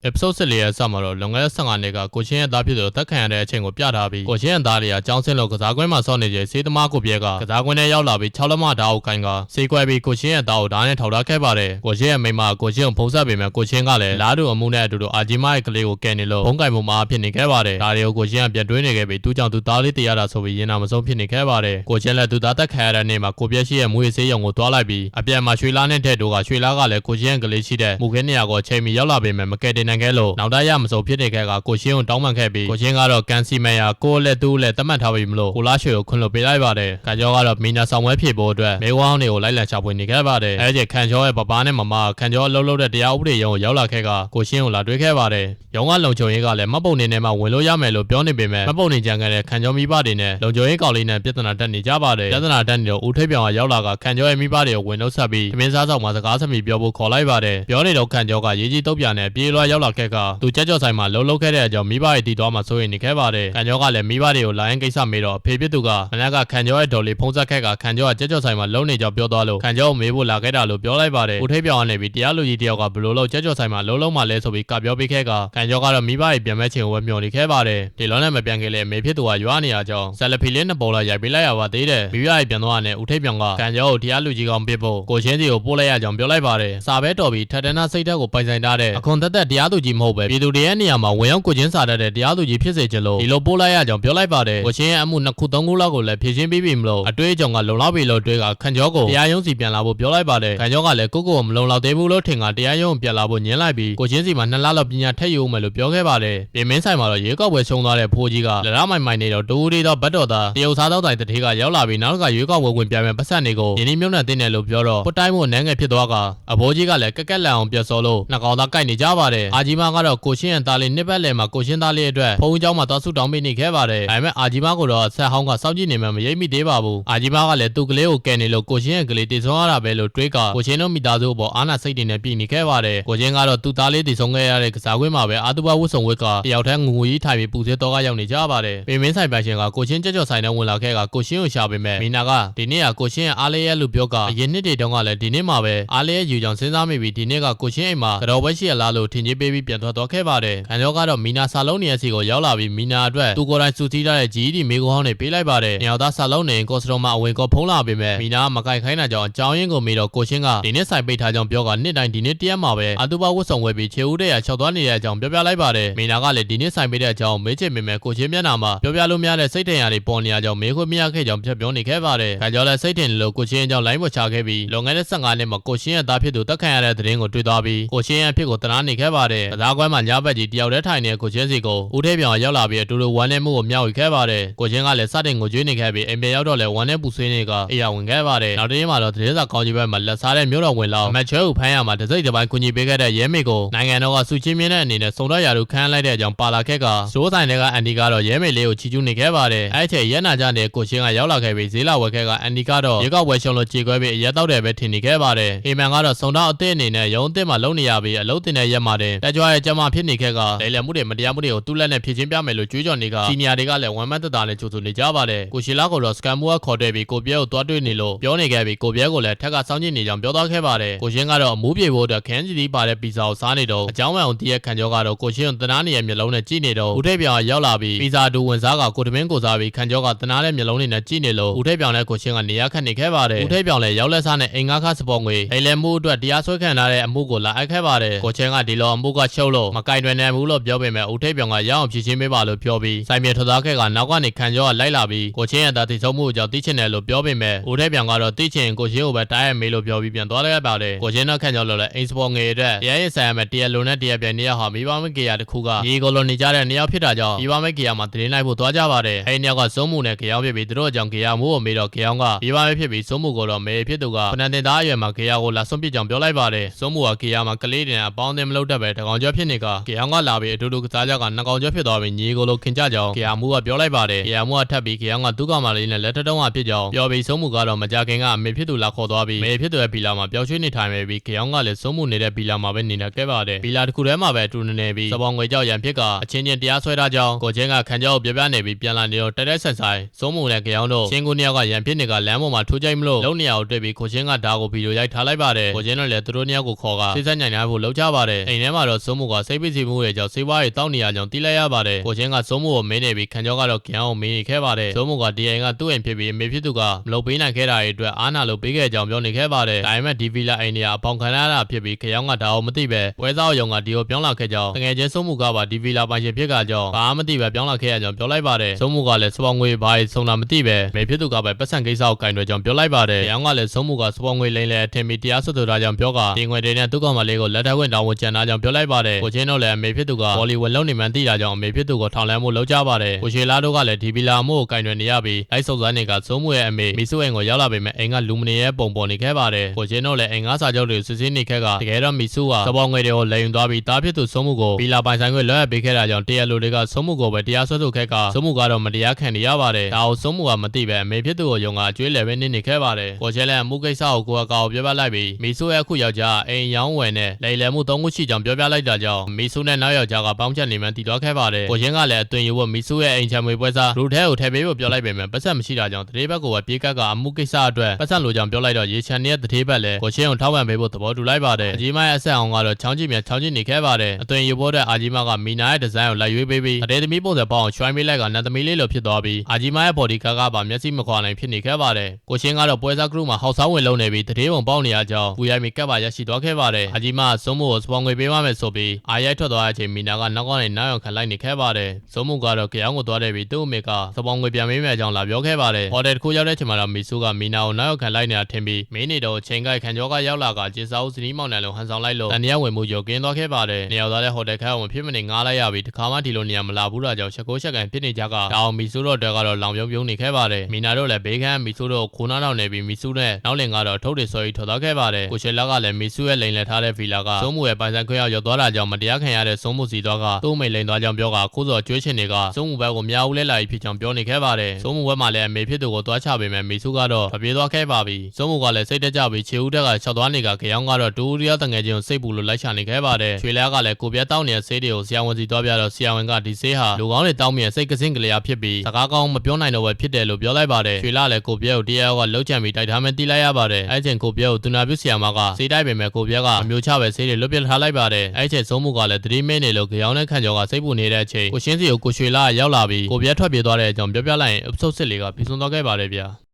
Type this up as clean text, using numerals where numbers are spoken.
episode 14ရဲ့စမှာတော့လွန်ခဲ့တဲ့15နှစ်ကကိုချင်းရဲ့သားဖြစ်သူတက်ခံရတဲ့အချိန်ကိုပြထားပြီးကိုချင်းရဲ့သားတွေကအကြောင်းဆင်းလို့ကစားကွင်းမှာဆော့နေကြစေးသမားကိုပြဲကကစားကွင်းထဲရောက်လာပြီး6လက်မဓာတ်အုပ်ကိုင်းကစေးကွဲပြီးကိုချင်းရဲ့သားကိုဓာတ်နဲ့ထောက်ထားခဲ့ပါတယ်ကိုချင်းရဲ့မိမကိုချင်းကိုဖုံးဆက်ပေမဲ့ကိုချင်းကလည်းလားတူအမှုနဲ့အတူတူအာဂျီမာရဲ့ကလေးကိုကယ်နေလို့ဘုံကင်မှုမှာဖြစ်နေခဲ့ပါတယ်ဒါတွေကိုကိုချင်းကပြန်တွေးနေခဲ့ပြီးသူ့ကြောင့်သူသားလေးတရားတာဆိုပြီးရင်နာမဆုံးဖြစ်နေခဲ့ပါတယ်ကိုချင်းလည်းသူသားတက်ခံရတဲ့နေ့မှာကိုပြဲရှိရဲ့မွေးဆေးရုံကိုတွားလိုက်ပြီးအပြန်မှာရွှေလားနဲ့တဲ့တို့ကရွှေလားကလည်းကိုချင်းရဲ့ကလေးရှိတဲ့မူခင်းနေရာကိုချိန်ပြီးရောက်လာပေမဲ့မကယ်တင်နိုင်ခဲ့လို့နောက်တရမစုံဖြစ်နေခဲ့ကကိုချင်းကိုတောင်းပန်ခဲ့ပြီးကိုချင်းကတော့ကန်စီမန်ယာကိုလည်းသူ့လည်းတတ်မှတ်ထားပြီးမလို့ကိုလားရွှေကိုခွင့်လွှတ်ပေးလိုက်ပါတယ်။ခံကျော်ကတော့မီနာဆောင်ဝဲဖြည့်ဖို့အတွက်မေဝေါင်းတွေကိုလိုက်လံရှာဖွေနေခဲ့ပါတယ်။အဲဒီခံကျော်ရဲ့ပပနဲ့မမခံကျော်အလုပ်လုပ်တဲ့တရားဥပဒေရုံကိုရောက်လာခဲ့ကကိုချင်းကိုလာတွေ့ခဲ့ပါတယ်။ရုံကလုံခြုံရေးကလည်းမပုံနေနဲ့မှဝင်လို့ရမယ်လို့ပြောနေပေမဲ့မပုံနေကြခဲ့တဲ့ခံကျော်မိဘတွေနဲ့လုံခြုံရေးကောင်လေးနဲ့ပြဿနာတက်နေကြပါတယ်။ပြဿနာတက်နေတော့ဦးထိပ်ပြောင်ကရောက်လာကခံကျော်ရဲ့မိဘတွေကိုဝင်လို့ဆက်ပြီးသမင်းစားဆောင်မှာစကားဆက်ပြီးပြောဖို့ခေါ်လိုက်ပါတယ်။ပြောနေတော့ခံကျော်ကရေးကြီးတုတ်ပြန်နဲ့ပြေးလွှားရောက်လာခဲ့ကသူကြက်ကြော်ဆိုင်မှာလှုပ်ခဲ့တဲ့အကြောင်းမိဘတွေတီသွားမှစိုးရိမ်နေခဲ့ပါတယ်။ခံကျော်ကလည်းမိဘတွေကိုလာရင်ကိစ္စမေးတော့အဖေဖြစ်သူကမနက်ကခံကျော်ရဲ့ဒေါ်လေးဖုံးဆက်ခဲ့ကခံကျော်ကကြက်ကြော်ဆိုင်မှာလုံနေကြောင်းပြောသွားလို့ခံကျော်ကိုမေးဖို့လာခဲ့တာလို့ပြောလိုက်ပါတယ်။ဦးထိပ်ပြောင်ကနေပြီးတရားလူကြီးတယောက်ကဘလို့လို့ကြက်ကြော်ဆိုင်မှာလုံမှလဲဆိုပြီးကပြောပေးခဲ့ကခံကျော်ကတော့မိဘတွေပြန်မဲ့ချင်ဝဲမျှော်နေခဲ့ပါတယ်။ဒီလောနဲ့မပြန်ခင်လေမေဖြစ်သူကရွာနေရကြောင်းဆယ်လဖီလေးနှစ်ပုံလောက်ရိုက်ပေးလိုက်ရပါသေးတယ်။မိဘတွေပြန်သွားတဲ့ဦးထိပ်ပြောင်ကခံကျော်ကိုတရားလူကြီးကောင်ပြစ်ဖို့ကိုချင်းစီကိုပို့လိုက်ရကြောင်းပြောလိုက်ပါတယ်။စာပဲတော်ပြီးထက်တန်းစိတ်ဓာတ်ကိုပိုင်ဆိုင်ထားတဲ့အခွန်သက်တရားသူကြီးမဟုတ်ပဲပြည်သူတွေရဲ့နေရာမှာဝင်ရောက်ကိုချင်းစာတတ်တဲ့တရားသူကြီးဖြစ်စေချင်လို့ဒီလိုပို့လိုက်ရကြောင်းပြောလိုက်ပါတယ်။ကိုချင်းရဲ့အမှု2ခု3ခုလောက်ကိုလည်းဖြည့်ရှင်းပြီးပြီမလို့အတွေ့အကြုံကလုံလောက်ပြီလို့တွေးကခန့်ကျော်ကိုတရားရုံးစီပြန်လာဖို့ပြောလိုက်ပါတယ်။ခန့်ကျော်ကလည်းကိုမလုံလောက်သေးဘူးလို့ထင်ကတရားရုံးပြန်လာဖို့ညင်းလိုက်ပြီးကိုချင်းစီမှာ2လလောက်ပညာထက်ယူမယ်လို့ပြောခဲ့ပါတယ်။ပြင်မင်းဆိုင်မှာတော့ရေကောက်ပွဲရှုံးသွားတဲ့ဖိုးကြီးကလရမိုင်နေတော့တူရီတော့ဘတ်တော်သားတရုတ်စားတော့တိုင်တထေးကရောက်လာပြီးနောက်ကရွေးကောက်ပွဲဝင်ပြန်မဲ့ပတ်စက်တွေကိုရင်းနှီးမြုပ်နှံတင်တယ်လို့ပြောတော့ပုတ်တိုင်းမို့နန်းငယ်ဖြစ်သွားကအဖိုးကြီးကလည်းကက်လန်အောင်ပြတ်စောလို့နှကောင်သားကိုက်နေကြပါတယ်။အာဂျီမာကတော့ကိုချင်းရဲ့သားလေးနှစ်ပတ်လည်မှာကိုချင်းသားလေးအတွက်ဖုံးเจ้าမှာသွားဆုတောင်းပေးနေခဲ့ပါတယ်။ဒါပေမဲ့အာဂျီမာကိုတော့ဆက်ဟောင်းကစောင့်ကြည့်နေမှမရိပ်မိသေးပါဘူး။အာဂျီမာကလည်းသူ့ကလေးကိုကယ်နေလို့ကိုချင်းရဲ့ကလေးတည်ဆုံးရတာပဲလို့တွေးကကိုချင်းတို့မိသားစုပေါ်အာနာစိတ်တွေနဲ့ပြည်နေခဲ့ပါတယ်။ကိုချင်းကတော့သူ့သားလေးတည်ဆုံးခဲ့ရတဲ့ကစားကွင်းမှာပဲအာတူဘဝတ်ဆောင်ဝတ်ကတယောက်တည်းငူကြီးထိုင်ပြီးပူစေတော့ကရောက်နေကြပါတယ်။ပေမင်းဆိုင်ပိုင်ရှင်ကကိုချင်းကြက်ကြော်ဆိုင်နဲ့ဝင်လာခဲ့ကကိုချင်းကိုရှာပေမဲ့မီနာကဒီနေ့ကကိုချင်းရဲ့အားလေးရဲ့လို့ပြောကအရင်နှစ်တွေတုန်းကလည်းဒီနေ့မှာပဲအားလေးရဲ့ယူကြောင်စဉ်းစားမိပြီးဒီနေ့ကကိုချင်းအိမ်မှာကတော့ပွဲရှိရလားလို့ထင်ကြီးပေးပြီးပြန်သွားခဲ့ပါတယ်။ခံကျော်ကတော့မီနာစာလုံးနေရစီကိုရောက်လာပြီးမီနာအတွက်သူကိုယ်တိုင်စူးစီးထားတဲ့ GED မေကိုဟောင်းတွေပေးလိုက်ပါတယ်။ညောင်သားစာလုံးနေကော့စတော်မှာအဝင်ကောဖုံးလာပေမဲ့မီနာမကိုင်ခိုင်းတာကြောင့်အကြောင်းရင်းကိုမေးတော့ကိုချင်းကဒီနေ့ဆိုင်ပိတ်ထားကြောင်းပြောကနှစ်တိုင်းဒီနေ့တရက်မှာပဲအာတူဘဝတ်ဆောင်ဝဲပြီးခြေဦးတဲ့ရ6သွားနေတဲ့အကြောင်းပြောပြလိုက်ပါတယ်။မီနာကလည်းဒီနေ့ဆိုင်ပိတ်တဲ့အကြောင်းမေးချင်ပေမဲ့ကိုချင်းမျက်နှာမှာပြောပြလို့မရတဲ့စိတ်ထင်ရတွေပေါ်နေရကြောင်းမေးခွင့်မရခဲ့ကြောင်းပြပြောနေခဲ့ပါတယ်။ခံကျော်လည်းစိတ်ထင်လို့ကိုချင်းအကြောင်းလိုင်းပေါ်ချခဲ့ပြီးလွန်ခဲ့တဲ့15နှစ်မှာကိုချင်းရဲ့သားဖြစ်သူတက်ခံရတဲ့သတင်းကိုတွေ့သွားပြီးကိုချင်းရဲ့အဖြစ်ကိုတနာနေခဲ့ပါတယ်။ကစားကွင်းမှာညဘက်ကြီးတယောက်တည်းထိုင်နေတဲ့ကိုချင်းစီကိုဦးထဲပြောင်ရောက်လာပြီးအတူတူဝမ်းနဲ့မှုကိုမျှဝေခဲ့ပါတယ်။ကိုချင်းကလည်းစတင်ကိုကျွေးနေခဲ့ပြီးအိမ်ပြန်ရောက်တော့လည်းဝမ်းနဲ့ပူဆွေးနေကအေးရဝင်ခဲ့ပါတယ်။နောက်တစ်နေ့မှာတော့သတင်းစာကောင်းကြီးဘက်မှာလက်စားတဲ့မြို့တော်ဝင်လောက်မက်ချဲကိုဖမ်းရမှာတစိမ့်တစ်ပိုင်းကူညီပေးခဲ့တဲ့ရဲမေကိုနိုင်ငံတော်ကစုချင်းမြင့်တဲ့အနေနဲ့စုံတော့ရာတို့ခန်းလိုက်တဲ့အကြောင်းပါလာခဲ့ကစိုးဆိုင်တွေကအန်ဒီကတော့ရဲမေလေးကိုချီကျူးနေခဲ့ပါတယ်။အဲ့ချိန်ရဲနာကြတဲ့ကိုချင်းကရောက်လာခဲ့ပြီးဈေးလာဝယ်ခဲ့ကအန်ဒီကတော့ရေကောက်ဝယ်ရှုံလို့ကြေကွဲပြီးအရက်တော့တယ်ပဲထင်နေခဲ့ပါတယ်။ဟေမန်ကတော့စုံတော့အသစ်အနေနဲ့ရုံးအသစ်မှာလုံနေရပြီးအလုပ်တင်တဲ့ရက်မှာတင်တက်ကြွရဲ့ကျမဖြစ်နေခဲ့ကလဲလှမှုတွေမတရားမှုတွေကိုသူ့လက်နဲ့ဖြည့်ချင်းပြမယ်လို့ကြွေးကြော်နေကစီနီယာတွေကလည်းဝမ်းမတ်တတာနဲ့ကြိုဆိုနေကြပါတယ်။ကိုရှီလာကိုတော့စကန်မူကခေါ်တွေ့ပြီးကိုပြဲကိုတွားတွေ့နေလို့ပြောနေခဲ့ပြီးကိုပြဲကိုလည်းထက်ကစောင့်ကြည့်နေကြောင်းပြောသွားခဲ့ပါတယ်။ကိုရှင်းကတော့အမူးပြေဖို့အတွက်ခန်းကြီးပါတဲ့ပီဇာကိုစားနေတော့အကြောင်းမှန်ကိုတည့်ရခံကြောကတော့ကိုရှင်းကိုတနာနေရဲ့မျက်လုံးနဲ့ကြည့်နေတော့ဦးထိပ်ပြောင်ရောက်လာပြီးပီဇာတူဝင်စားကကိုတမင်းကိုစားပြီးခံကြောကတနာတဲ့မျက်လုံးနဲ့ကြည့်နေလို့ဦးထိပ်ပြောင်နဲ့ကိုရှင်းကနေရခတ်နေခဲ့ပါတယ်။ဦးထိပ်ပြောင်လည်းရောက်လက်စားနဲ့အိမ်ငါးခါစပေါ်ငွေအိမ်လဲမှုအတွက်တရားစွဲခံထားတဲ့အမှုကိုလာအပ်ခဲ့ပါတယ်။ကိုရှင်းကဒီလိုအမှုကရှုပ်လို့မကင်တွင်နိုင်ဘူးလို့ပြောပေမဲ့ဦးထိပ်ပြောင်ကရအောင်ဖြည့်ချင်းပေးပါလို့ပြောပြီးစိုင်မြေထွက်သွားခဲ့ကနောက်ကနေခံကြောကလိုက်လာပြီးကိုချင်းရဲ့သားတိဆုံးမှုကြောင့်သိချင်တယ်လို့ပြောပေမဲ့ဦးထိပ်ပြောင်ကတော့သိချင်ကိုချင်းကိုပဲတိုင်းရမေးလို့ပြောပြီးပြန်သွားလိုက်ပါတယ်။ကိုချင်းတော့ခံကြောလို့လည်းအိမ်စပေါ်ငွေအတွက်ရဲဆိုင်ရမယ်တရားလုံးနဲ့တရားပြန်နေရဟာမိဘမကေရတစ်ခုကရေကိုလိုနေကြတဲ့နေရာဖြစ်တာကြောင့်မိဘမကေရမှာတင်းလိုက်ဖို့သွားကြပါတယ်။အဲဒီနေရာကစုံမှုနဲ့ကေရောင်းဖြစ်ပြီးသူတို့အကြောင်းကေရမိုးကိုမေးတော့ကေရောင်းကမိဘပဲဖြစ်ပြီးစုံမှုကိုတော့မေဖြစ်သူကဖနန်တင်သားအရွယ်မှာကေရကိုလာဆုံးပြကြောင်းပြောလိုက်ပါတယ်။စုံမှုကကေရမှာကလေးတင်အပေါင်းအသင်းမလုပ်တတ်ပဲတကောင်ကျော်ဖြစ်နေကကေရောင်းကလာပြီးအတူတူကစားကြကနှစ်ကောင်ကျော်ဖြစ်သွားပြီးညီကိုလိုခင်ကြကြောင်းကေရမိုးကပြောလိုက်ပါတယ်။ကေရမိုးကထပ်ပြီးကေရောင်းကသူ့ကောင်မလေးနဲ့လက်ထတုံးကဖြစ်ကြောင်းပြောပြီးစုံမှုကတော့မကြခင်ကအမေဖြစ်သူလာခေါ်သွားပြီးမေဖြစ်သူရဲ့ဘီလာမှာပျောက်ရွှေ့နေထိုင်ပြီးကေရောင်းကလည်းစုံမှုနေတဲ့ဘီလာမှာပဲနေခဲ့ပါတယ်။ဘီလာတစ်ခုထဲမှာပဲအတူနေပြီးစပောင်ငွေကြောက်ရန်ဖြစ်ကအချင်းချင်းတရားဆွဲထားကြောင်းကိုချင်းကခံကြောက်ပြပြနေပြီးပြန်လာနေတော့တက်ဆက်ဆိုင်စုံမှုနဲ့ကေရောင်းတို့ချင်းကိုနှစ်ယောက်ကရန်ဖြစ်နေကလမ်းပေါ်မှာထိုးကြိုက်မလို့လုံနေရအောင်တွေ့ပြီးကိုချင်းကဓာတ်ကိုဗီဒီယိုရိုက်ထားလိုက်ပါတယ်။ကိုချင်းတို့လည်းသူတို့နှစ်ယောက်ကိုခေါ်ကစိတ်ဆက်ညံ့နေဖို့လှုပ်ကြပါတယ်။အိမ်ထဲမှာတော့ တော့စိုးမှုကစိတ်ပိစီမှုရဲ့ကြောင့်စေဝါးရီတောင်းနေရကြောင်းသိလိုက်ရပါတယ်ကိုချင်းကစိုးမှုကိုမင်းနေပြီးခံကြောကတော့ကြံအောင်မင်းနေခဲ့ပါတယ်စိုးမှုကဒီအိမ်ကသူ့အိမ်ဖြစ်ပြီးအမေဖြစ်သူကမလုပ်ပေးနိုင်ခဲ့တာတွေအတွက်အားနာလို့ပေးခဲ့ကြောင်းပြောနေခဲ့ပါတယ်ဒါပေမဲ့ဒီဗီလာအိမ်နေရာအပေါင်ခံရတာဖြစ်ပြီးကြောင်ကဒါအောင်မသိပဲပွဲစားရုံကဒီကိုပြောင်းလာခဲ့ကြောင်းတကယ်ချင်းစိုးမှုကပါဒီဗီလာပိုင်ရှင်ဖြစ်ကြကြောင်းဘာမှမသိပဲပြောင်းလာခဲ့ရကြောင်းပြောလိုက်ပါတယ်စိုးမှုကလည်းစပောင်ငွေဘာစုံတာမသိပဲအမေဖြစ်သူကပဲပတ်စံကိစ္စကိုကင်တွယ်ကြောင်းပြောလိုက်ပါတယ်ကြောင်ကလည်းစိုးမှုကစပောင်ငွေလိမ့်လဲထင်ပြီးတရားစွဲဆိုတာကြောင့်ပြောကဒီငွေတွေနဲ့သူ့ကောင်မလေးကိုလက်ထပ်ခွင့်တောင်းဖို့ကြံတာကြောင့်ပြောလိုက်ပါတယ်ကိုချင်းတို့လည်းအမေဖြစ်သူကဘော်လီဝယ်လုံးနေမှန်းသိတာကြောင့်အမေဖြစ်သူကိုထောင်လန်းမှုလုပ်ကြပါတယ်ကိုရွှေလားတို့ကလည်းဒီဗီလာမို့ကိုကင်တွယ်နေရပြီးလိုက်စုံစမ်းနေကစိုးမှုရဲ့အမေမီဆူအိမ်ကိုရောက်လာပေမဲ့အိမ်ကလူမနေရဲ့ပုံပေါ်နေခဲ့ပါတယ်ကိုချင်းတို့လည်းအိမ်ငါးစာချုပ်တွေစစ်ဆေးနေခဲ့ကတကယ်တော့မီဆူကစပောင်ငွေတွေကိုလိမ်သွားပြီးတားဖြစ်သူစိုးမှုကိုဗီလာပိုင်ဆိုင်ခွင့်လွှဲအပ်ပေးခဲ့တာကြောင့်တရားလိုတွေကစိုးမှုကိုပဲတရားစွဲဆိုခဲ့ကစိုးမှုကတော့မတရားခံနေရပါတယ်ဒါအောင်စိုးမှုကမသိပဲအမေဖြစ်သူကိုယုံကအကျွေးလည်းပဲနေခဲ့ပါတယ်ကိုချင်းလည်းအမှုကိစ္စကိုကိုကကောက်ပြောပြလိုက်ပြီးမီဆူရဲ့အခုယောက်ျားအိမ်ရောင်းဝယ်နဲ့လိမ်လည်မှု၃ခုရှိကြောင်းပြောပြလိုက်တာကြောင့်မီဆူနဲ့နောက်ယောက်ျားကပေါင်းချက်နေမှန်းတည်သွားခဲ့ပါတယ်ကိုချင်းကလည်းအသွင်ယူဖို့မီဆူရဲ့အိမ်ချမွေပွဲစားရူထဲကိုထည့်ပေးဖို့ပြောလိုက်ပေမဲ့ပတ်စံမရှိတာကြောင့်တတိဘက်ကိုပဲပြေးကပ်ကအမှုကိစ္စအတွက်ပတ်စံလိုကြောင်ပြောလိုက်တော့ရေချန်ရဲ့တတိဘက်လည်းကိုချင်းကိုထောက်ပံ့ပေးဖို့သဘောတူလိုက်ပါတယ်အကြီးမရဲ့အဆက်အောင်ကတော့ချောင်းကြည့်နေခဲ့ပါတယ်အသွင်ယူဖို့တဲ့အာကြီးမကမီနာရဲ့ဒီဇိုင်းကိုလိုက်ရွေးပေးပြီးတရေသမီးပုံစံပေါအောင်ချွိုင်းပေးလိုက်ကနတ်သမီးလေးလိုဖြစ်သွားပြီးအာကြီးမရဲ့ဘော်ဒီကာကပါမျက်စိမခွာနိုင်ဖြစ်နေခဲ့ပါတယ်ကိုချင်းကတော့ပွဲစားကရုမှာဟောက်ဆောင်ဝင်လုံးနေပြီးတရေပုံပေါက်နေရကြောင်းပူရိုက်မီကပ်ပါရရှိသွားခဲ့ပါတယ်အာကြီးမကစိုးမှုကိုစပောင်ငွေပေးမှမယ်ဆိုပြီးအာရိုက်ထွက်သွားတဲ့အချိန်မီနာကနောက်ကနေနောက်ရောက်ခံလိုက်နေခဲ့ပါတယ်စိုးမှုကတော့ကြောင်ကိုသွားတယ်ပြီးသူ့အမေကစပောင်ငွေပြန်ပေးမယ်ကြောင်းလာပြောခဲ့ပါတယ်ဟိုတယ်တစ်ခုရောက်တဲ့ချိန်မှာတော့မီဆူကမီနာကိုနောက်ရောက်ခံလိုက်နေတာထင်ပြီးမင်းနေတော့ချိန်ကိုက်ခံကြောကရောက်လာကကျေစာအုပ်စနီးမောင်နှံလုံးဟန်ဆောင်လိုက်လို့တန်တရားဝင်မှုရုပ်ကင်းသွားခဲ့ပါတယ်နေရာသားတဲ့ဟိုတယ်ခန်းဝင်ဖြစ်မနေငားလိုက်ရပြီးတခါမှဒီလိုနေရာမလာဘူးတာကြောင့်ချက်ကိုချက်ကန်ဖြစ်နေကြကတောင်မီဆူတို့တွေကတော့လောင်ပြုံးနေခဲ့ပါတယ်မီနာတို့လည်းဘေးခန်းမီဆူတို့ခိုးနားနောက်နေပြီးမီဆူနဲ့နောက်လင်ကတော့ထုတ်တွေစော်ရီထွက်သွားခဲ့ပါတယ်ကိုရှေလာကလည်းမီဆူရဲ့လိန်လက်ထားတဲ့ဗီလာကစိုးမှုရဲ့ပိုင်ဆိုင်ခွင့်ရောက်သွားတာကြောင့်မတရားခံရတဲ့စိုးမှုစီသွားကသူ့မိန်လိန်သွားကြောင်းပြောကခိုးစော်ကျွေးချင်တွေကစိုးမှုဘက်ကိုမြောက်ဦးလဲလာပြီးဖြစ်ကြောင်းပြောနေခဲ့ပါတယ်စိုးမှုဘက်မှာလည်းအမေဖြစ်သူကိုသွားချပေမဲ့မီဆူကတော့ပြေးသွားခဲ့ပါပြီစိုးမှုကလည်းစိတ်တက်ကြပြီးခြေဦးတက်က၆သွားနေကကြောင်ကတော့တူရီယာတငယ်ချင်းကိုစိတ်ပူလို့လိုက်ချနေခဲ့ပါတယ်ရွှေလဲကလည်းကိုပြတ်တောင်းနေတဲ့ဆေးတွေကိုဆရာဝန်စီသွားပြတော့ဆရာဝန်ကဒီဆေးဟာလူကောင်းတွေတောင်းမြင်စိတ်ကစင်းကလေးအားဖြစ်ပြီးစကားကောင်းမပြောနိုင်တော့ပဲဖြစ်တယ်လို့ပြောလိုက်ပါတယ်ရွှေလဲလည်းကိုပြတ်ကိုတရားကလှုပ်ချန်ပြီးတိုက်ထားမှတီးလိုက်ရပါတယ်အဲ့ချိန်ကိုပြတ်ကိုသူနာပြုဆရာမကဆေးတိုက်ပေမဲ့ကိုပြတ်ကအမျိုးချပဲဆေးတွေလွတ်ပြထားလိုက်ပါတယ်အဲ့ချိန်စိုးမှုကလည်းသတိမင်းနေလို့ကြောင်နဲ့ခန့်ကျော်ကစိတ်ပူနေတဲ့အချိန်ကိုရှင်းစီကိုကိုရွှေလဲရောက်လာပြီးကိုပြတ်ထွက်ပြေးသွားတဲ့အကြောင်းပြောပြလိုက်ရင်အဆုတ်စစ်လေးကပြီးဆုံးသွားခဲ့ပါတယ်ဗျာ